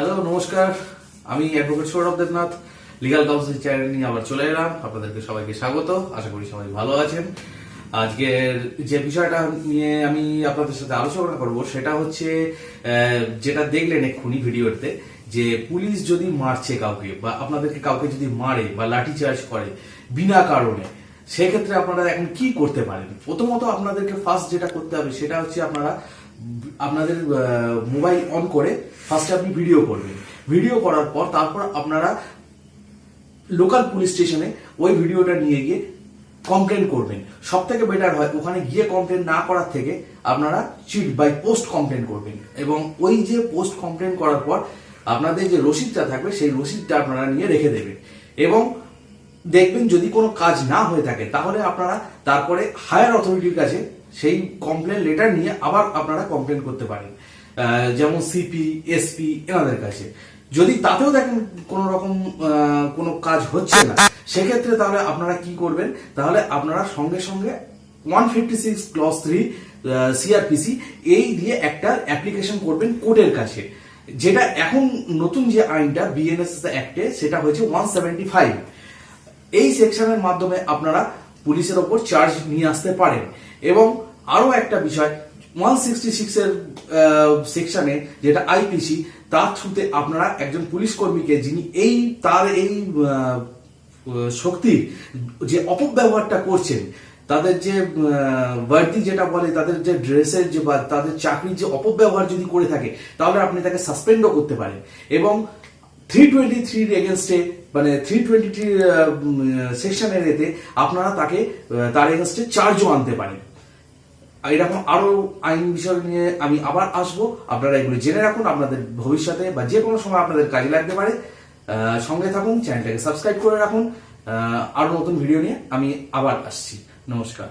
Hello, নমস্কার। আমি advocate Sourav Debnath legal council channel নিয়ে আবার চলে এলাম। আপনাদেরকে সবাইকে স্বাগত। আশা করি সবাই ভালো আছেন। আজকের যে বিষয়টা নিয়ে আমি আপনাদের সাথে আলোচনা করব সেটা হচ্ছে যেটা দেখলেন এক্ষুনি ভিডিওতে, যে পুলিশ যদি মারছে কাউকে বা আপনাদেরকে কাউকে যদি মারে বা লাঠিচার্জ করে বিনা কারণে, সেক্ষেত্রে আপনারা এখন কি করতে পারেন। প্রথমত আপনাদেরকে ফার্স্ট যেটা করতে হবে সেটা হচ্ছে আপনাদের মোবাইল অন করে ফার্স্টে আপনি ভিডিও করবেন। ভিডিও করার পর তারপর আপনারা লোকাল পুলিশ স্টেশনে ওই ভিডিওটা নিয়ে গিয়ে কমপ্লেন করবেন। সব থেকে বেটার হয় ওখানে গিয়ে কমপ্লেন না করার থেকে আপনারা চিট বাই পোস্ট কমপ্লেন করবেন, এবং ওই যে পোস্ট কমপ্লেন করার পর আপনাদের যে রসিদটা থাকবে সেই রসিদটা আপনারা নিয়ে রেখে দেবেন, এবং দেখবেন যদি কোনো কাজ না হয়ে থাকে তাহলে আপনারা তারপরে হায়ার অথরিটির কাছে সেই কমপ্লেন লেটার নিয়ে আবার আপনারা কমপ্লেন করতে পারেন, যেমন সিপি, এসপি এনাদের কাছে। যদি তাতেও দেখেন কোন রকম কোনো কাজ হচ্ছে না, সেক্ষেত্রে তাহলে আপনারা কি করবেন, তাহলে আপনারা সঙ্গে সঙ্গে 156 ক্লজ 3 সিআরপিসি এই দিয়ে একটা অ্যাপ্লিকেশন করবেন কোর্টের কাছে। যেটা এখন নতুন যে আইনটা বিএনএস অ্যাক্টে সেটা হয়েছে 175। এই সেকশনের মাধ্যমে আপনারা পুলিশের ওপর চার্জ নিয়ে আসতে পারেন। এবং আরো একটা বিষয়, 166 এর সেকশনে যেটা আইপিসি, তার থ্রুতে আপনারা একজন পুলিশ কর্মীকে যিনি তার শক্তির যে অপব্যবহারটা করছেন, তাদের যে বার্দি যেটা বলে, তাদের যে ড্রেসের যে বা তাদের চাকরির যে অপব্যবহার যদি করে থাকে, তাহলে আপনি তাকে সাসপেন্ডও করতে পারেন। এবং 323 এগেনস্টে মানে 323 সেকশনের এতে আপনারা তার এগেনস্টে চার্জও আনতে পারেন। এরকম আরো আইন বিষয় নিয়ে আমি আবার আসবো। আপনারা এগুলো জেনে রাখুন, আপনাদের ভবিষ্যতে বা যে কোনো সময় আপনাদের কাজে লাগতে পারে। সঙ্গে থাকুন, চ্যানেলটাকে সাবস্ক্রাইব করে রাখুন। আরো নতুন ভিডিও নিয়ে আমি আবার আসছি। নমস্কার।